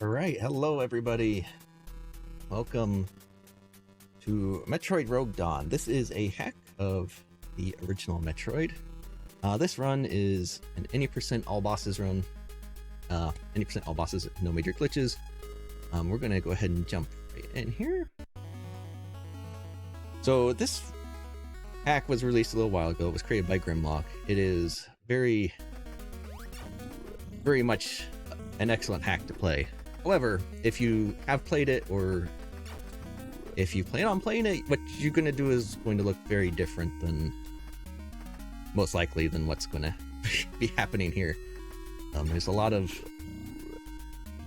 Alright, hello everybody. Welcome to Metroid Rogue Dawn. This is a hack of the original Metroid. This run is an any percent all bosses run. Any percent all bosses, no major glitches. We're gonna go ahead and jump right in here. So this hack was released a little while ago. It was created by Grimlock. It is very much an excellent hack to play. However, if you have played it, or if you plan on playing it, what you're going to do is going to look very different than, most likely, than what's going to be happening here. There's a lot of...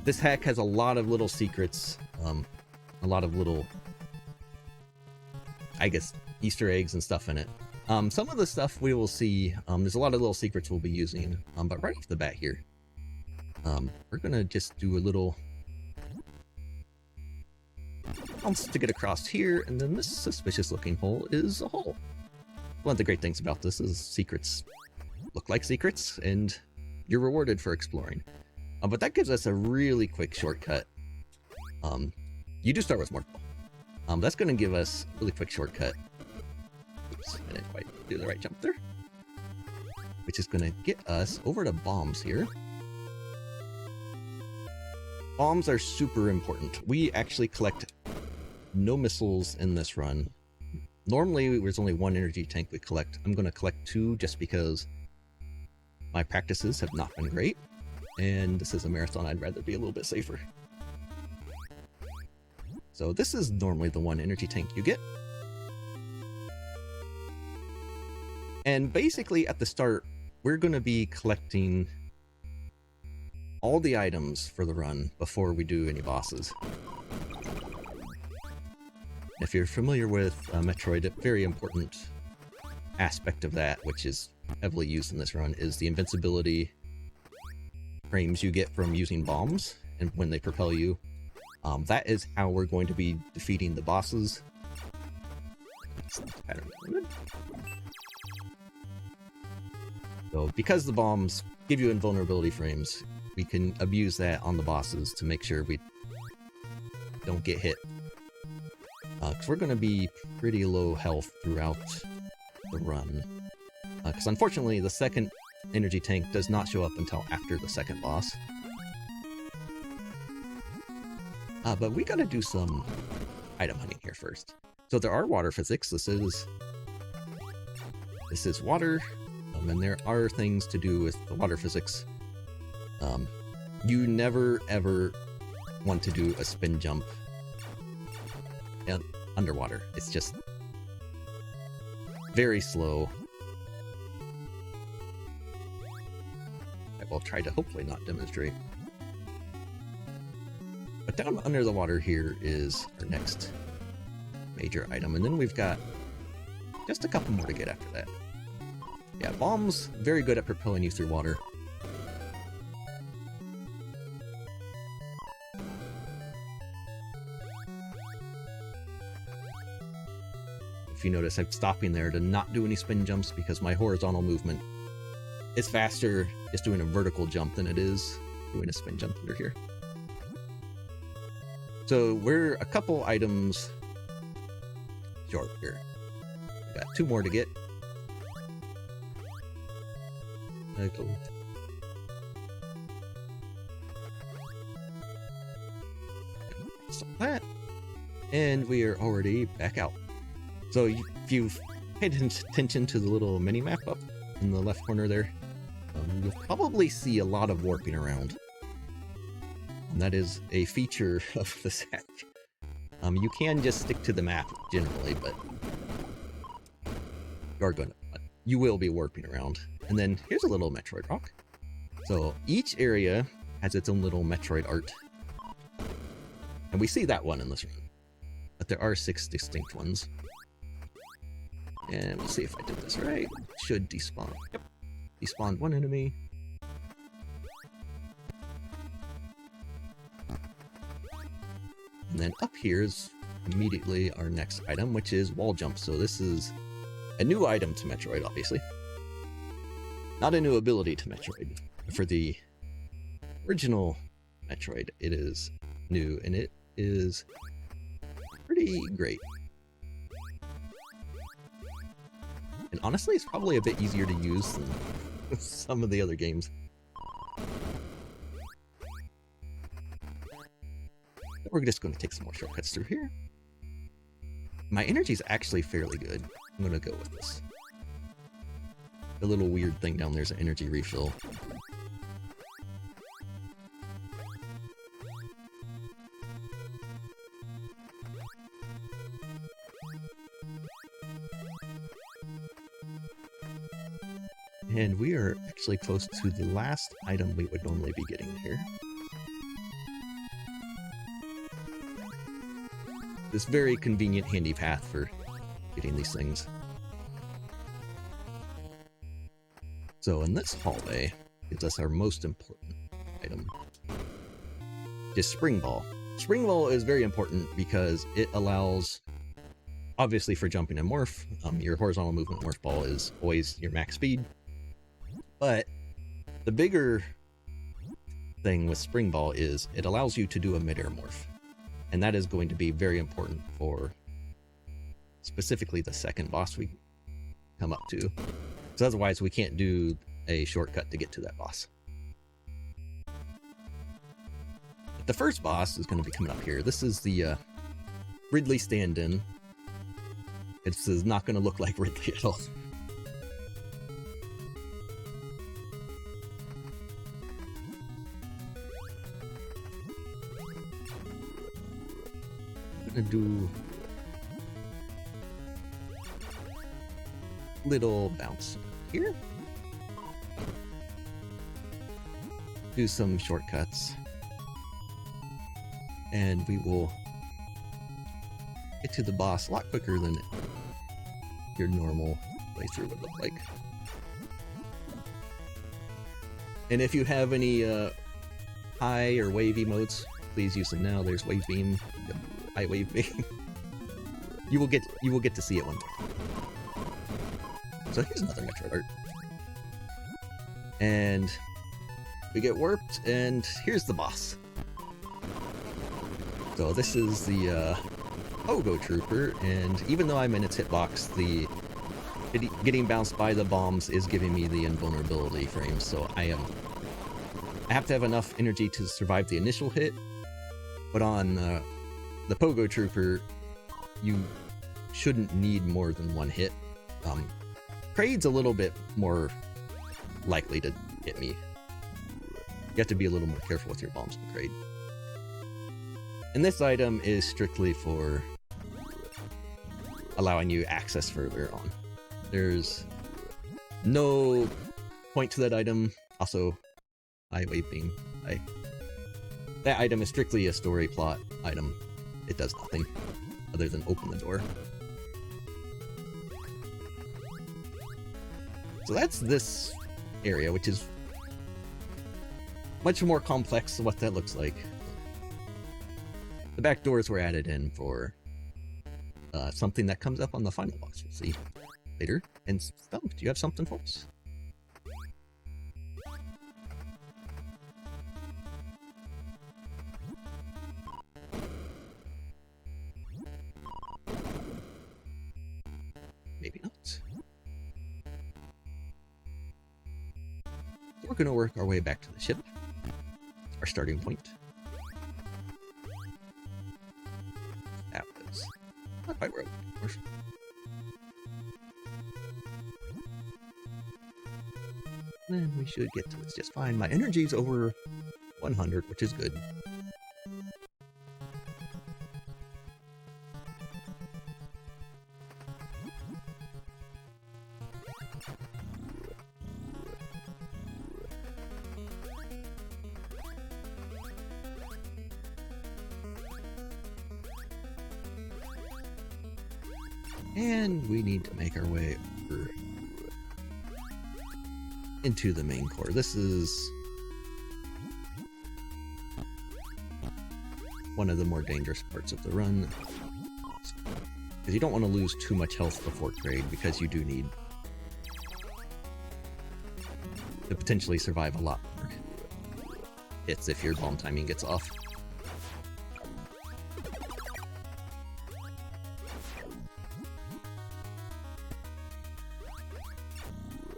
This hack has a lot of little secrets, a lot of little, I guess, Easter eggs and stuff in it. Some of the stuff we will see, there's a lot of little secrets we'll be using, but right off the bat here, we're going to just do a little... to get across here, and then this suspicious looking hole is a hole. One of the great things about this is secrets look like secrets, and you're rewarded for exploring. But that gives us a really quick shortcut. You do start with more. That's going to give us a really quick shortcut. Oops, I didn't quite do the right jump there. Which is going to get us over to bombs here. Bombs are super important. We actually collect no missiles in this run. Normally there's only one energy tank we collect. I'm going to collect two just because my practices have not been great, and this is a marathon. I'd rather be a little bit safer. So this is normally the one energy tank you get. And basically at the start we're going to be collecting all the items for the run before we do any bosses. If you're familiar with Metroid, a very important aspect of that, which is heavily used in this run, is the invincibility frames you get from using bombs, and when they propel you. That is how we're going to be defeating the bosses. So because the bombs give you invulnerability frames, we can abuse that on the bosses to make sure we don't get hit. Because we're going to be pretty low health throughout the run. Because unfortunately the second energy tank does not show up until after the second boss. But we gotta do some item hunting here first. So there are water physics. This is water, and there are things to do with the water physics. You never ever want to do a spin jump underwater. It's just very slow. I will try to hopefully not demonstrate. But down under the water here is our next major item, and then we've got just a couple more to get after that. Yeah, bombs, very good at propelling you through water. If you notice, I'm stopping there to not do any spin jumps because my horizontal movement is faster just doing a vertical jump than it is doing a spin jump under here. So we're a couple items short here. We've got two more to get. Cool. Stop that. And we are already back out. So if you've paid attention to the little mini-map up in the left corner there, you'll probably see a lot of warping around. And that is a feature of this hack. You can just stick to the map generally, but you will be warping around. And then here's a little Metroid rock. So each area has its own little Metroid art. And we see that one in this room. But there are 6 distinct ones. And we'll see if I did this right. Should despawn. Yep. Despawned one enemy. And then up here is immediately our next item, which is wall jump. So this is a new item to Metroid, obviously. Not a new ability to Metroid. For the original Metroid. It is new, and it is pretty great. And honestly, it's probably a bit easier to use than some of the other games. We're just going to take some more shortcuts through here. My energy is actually fairly good. I'm going to go with this. The little weird thing down there is an energy refill. And we are actually close to the last item we would normally be getting here. This very convenient, handy path for getting these things. So in this hallway gives us our most important item. Just Spring Ball. Spring Ball is very important because it allows, obviously for jumping and morph, your horizontal movement morph ball is always your max speed. But the bigger thing with Spring Ball is it allows you to do a mid-air morph. And that is going to be very important for specifically the second boss we come up to. Because otherwise we can't do a shortcut to get to that boss. But the first boss is going to be coming up here. This is the Ridley stand-in. This is not going to look like Ridley at all. Do little bounce here. Do some shortcuts. And we will get to the boss a lot quicker than your normal playthrough would look like. And if you have any high or wave emotes, please use them now. There's Wave Beam. High Wave Beam. you will get to see it one day. So here's another Metroid art. And we get warped, and here's the boss. So this is the Pogo Trooper, and even though I'm in its hitbox, the getting bounced by the bombs is giving me the invulnerability frames, so I have to have enough energy to survive the initial hit, but on the Pogo Trooper, you shouldn't need more than one hit. Kraid's a little bit more likely to hit me. You have to be a little more careful with your bombs with Kraid. And this item is strictly for allowing you access further on. There's no point to that item. Also, High Wave Beam. That item is strictly a story plot item. It does nothing other than open the door. So that's this area, which is much more complex than what that looks like. The back doors were added in for something that comes up on the final boss, we'll see later. And Stump, do you have something for us? Maybe not. So we're going to work our way back to the ship. Our starting point. That was not quite where I was looking for. Then we should get to this just fine. My energy's over 100, which is good. And we need to make our way over into the main core. This is one of the more dangerous parts of the run, because you don't want to lose too much health before Kraid, because you do need to potentially survive a lot more. hits if your bomb timing gets off.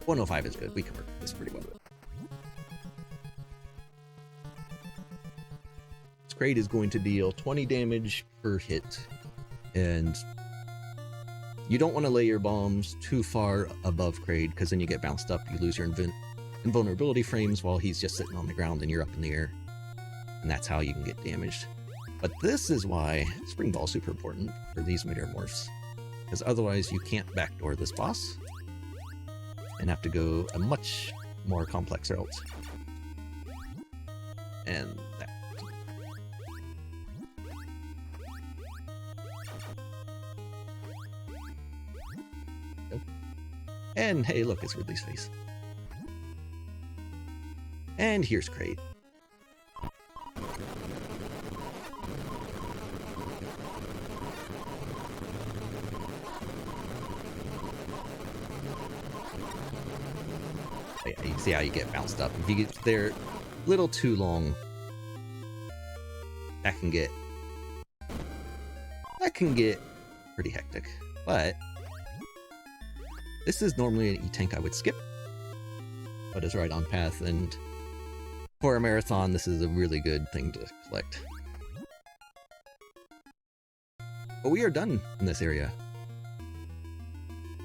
.105 is good. We can work this pretty well. This crate is going to deal 20 damage per hit, and you don't want to lay your bombs too far above Kraid, because then you get bounced up, you lose your invulnerability frames while he's just sitting on the ground and you're up in the air. And that's how you can get damaged. But this is why Spring Ball is super important for these Meteoromorphs, because otherwise you can't backdoor this boss and have to go a much more complex route. And that. And hey, look, it's Ridley's face. And here's Kraid. Yeah, you see how you get bounced up. If you get there a little too long, that can get pretty hectic. But this is normally an E-Tank I would skip, but it's right on path, and for a marathon, this is a really good thing to collect. But we are done in this area.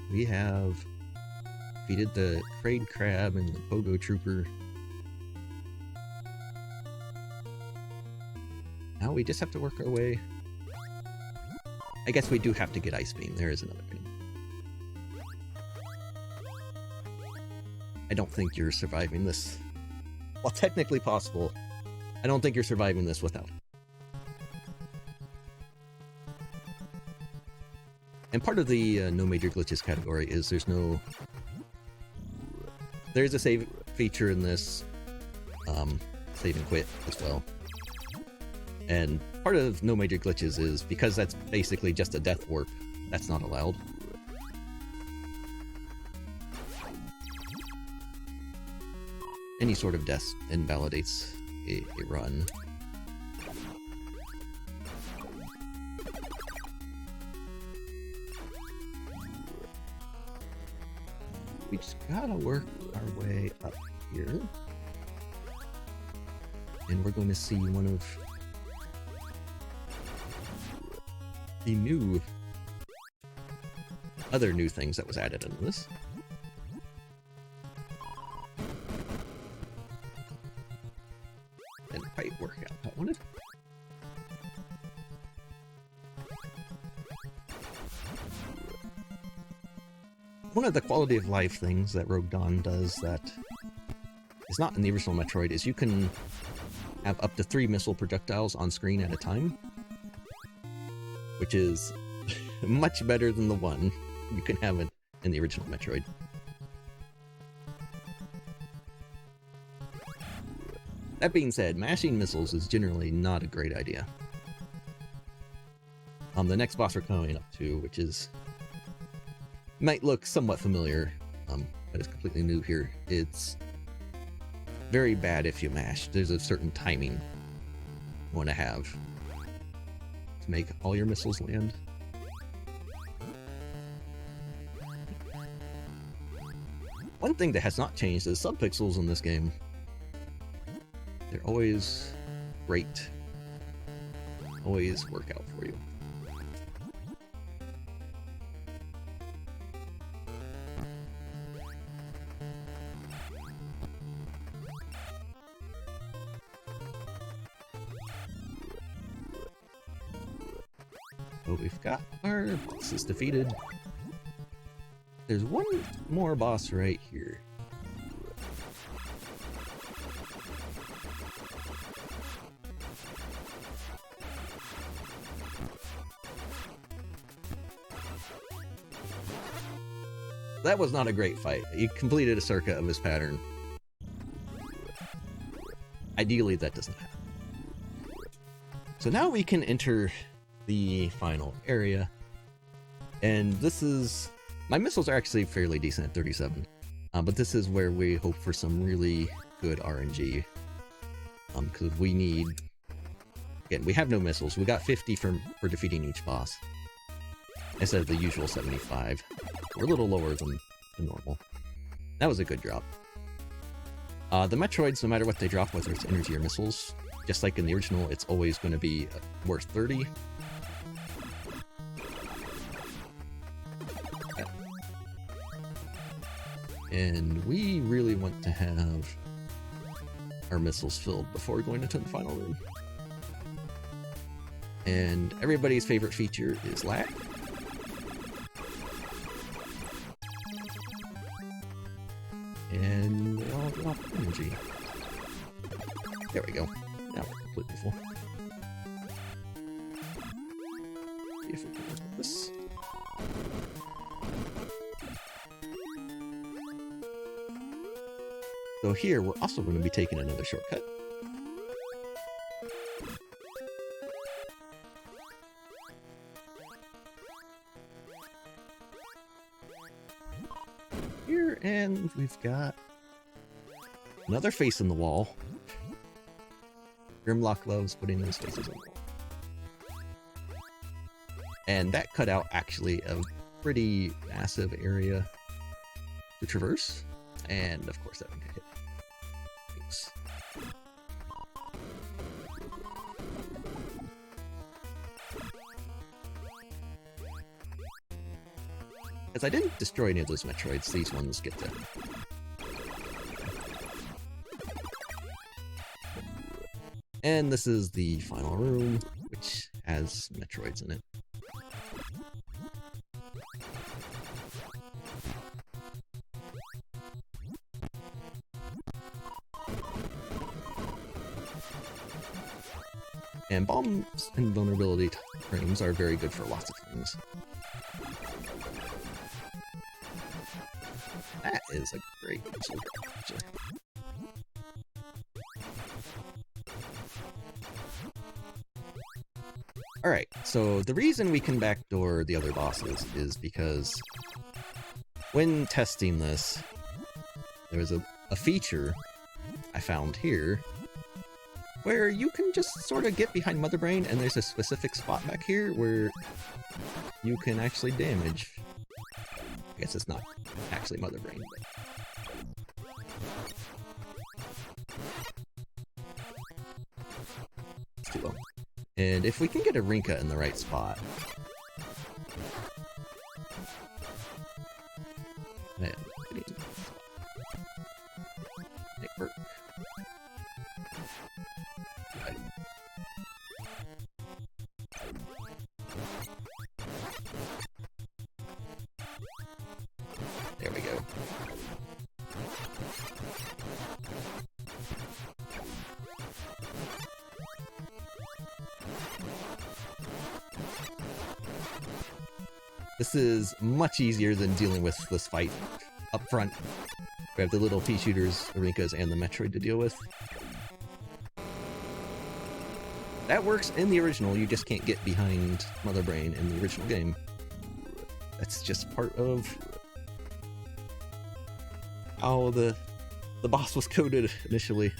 We have defeated the Kraid Crab and the Pogo Trooper. Now we just have to work our way. I guess we do have to get Ice Beam. There is another thing. I don't think you're surviving this. While technically possible, I don't think you're surviving this without. And part of the no major glitches category is there's a save feature in this, save and quit as well. And part of no major glitches is because that's basically just a death warp, that's not allowed. Any sort of death invalidates a run. We just gotta work our way up here. And we're going to see one of the other new things that was added into this. Didn't quite work out how I wanted. One of the quality of life things that Rogue Dawn does that is not in the original Metroid is you can have up to 3 missile projectiles on screen at a time, which is much better than the one you can have it in the original Metroid. That being said, mashing missiles is generally not a great idea. The next boss we're coming up to, which might look somewhat familiar, but it's completely new here. It's very bad if you mash. There's a certain timing you want to have to make all your missiles land. One thing that has not changed is subpixels in this game. They're always great. Always work out for you. So we've got our bosses defeated. There's one more boss right here. That was not a great fight. He completed a circuit of his pattern. Ideally, that doesn't happen. So now we can enter the final area. And this is... My missiles are actually fairly decent at 37. But this is where we hope for some really good RNG. because we need... Again, we have no missiles. We got 50 for defeating each boss, instead of the usual 75. We're a little lower than the normal. That was a good drop. The Metroids, no matter what they drop, whether it's energy or missiles, just like in the original, it's always going to be worth 30. And we really want to have our missiles filled before going into the final room. And everybody's favorite feature is lag. And they all drop energy. There we go. Now we're completely full. See if we can work with this. So here, we're also going to be taking another shortcut. Here, and we've got another face in the wall. Grimlock loves putting those faces in the wall. And that cut out actually a pretty massive area to traverse. And of course that one got hit. Oops. As I didn't destroy any of those Metroids, these ones get to... And this is the final room, which has Metroids in it. And bombs and vulnerability frames are very good for lots of things. That is a great missile capture. Alright, so the reason we can backdoor the other bosses is because when testing this, there was a feature I found here where you can just sort of get behind Mother Brain, and there's a specific spot back here where you can actually damage. I guess it's not actually Mother Brain, but... It's too low. And if we can get a Rinka in the right spot... Man, it worked. There we go. This is much easier than dealing with this fight up front. We have the little pea shooters, the Rinkas, and the Metroid to deal with. That works in the original, you just can't get behind Mother Brain in the original game. That's just part of how the boss was coded initially.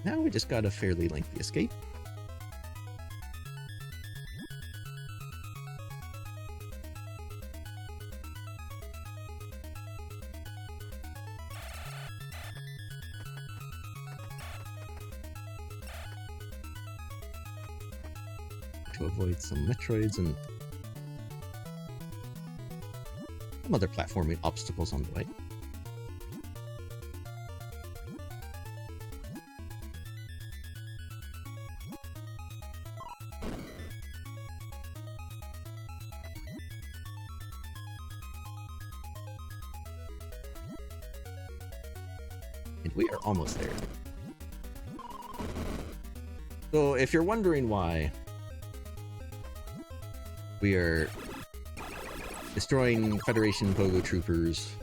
Now we just got a fairly lengthy escape. To avoid some Metroids and some other platforming obstacles on the way. And we are almost there. So if you're wondering why we are destroying Federation Pogo Troopers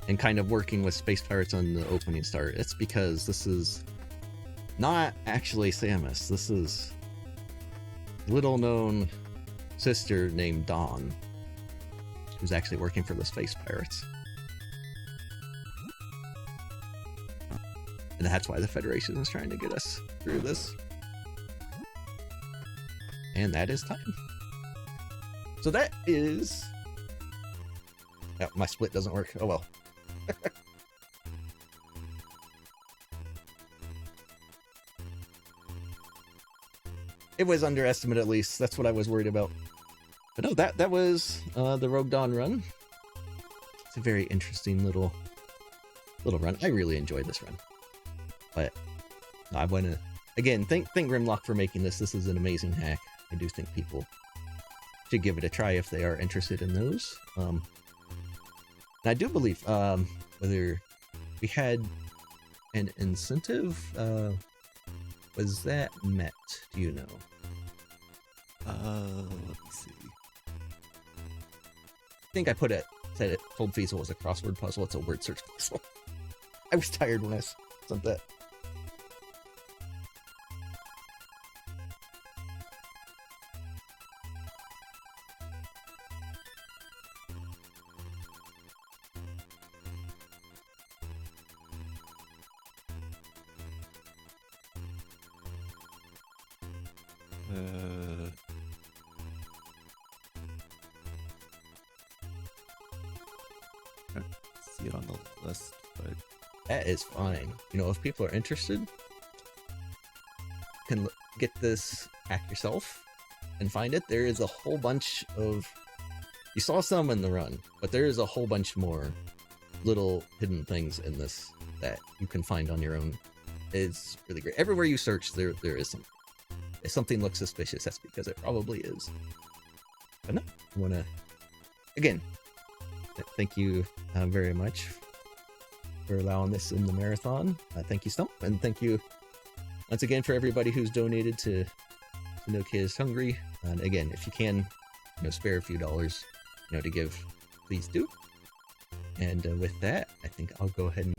and kind of working with Space Pirates on the opening start, it's because this is not actually Samus. This is little known sister named Dawn. who's actually working for the Space Pirates. And that's why the Federation is trying to get us through this. And that is time. So that is... Oh, my split doesn't work. Oh well. It was underestimate at least. That's what I was worried about. But no, that was the Rogue Dawn run. It's a very interesting little run. I really enjoyed this run. But I want to again thank Grimlock for making this. This is an amazing hack. I do think people should give it a try if they are interested in those. And I do believe whether we had an incentive, was that met? Do you know? Let me see. I think I told Feasel was a crossword puzzle. It's a word search puzzle. I was tired when I sent that. See it on the list, but That is fine. You know, if people are interested, can get this hack yourself and find it. There is a whole bunch of... You saw some in the run, but there is a whole bunch more little hidden things in this that you can find on your own. It's really great. Everywhere you search, there is something. If something looks suspicious, that's because it probably is. But no, I want to... Again, thank you very much for allowing this in the marathon. Thank you, Stump, and thank you once again for everybody who's donated to No Kids Hungry. And again, if you can, spare a few dollars, to give, please do. And with that, I think I'll go ahead and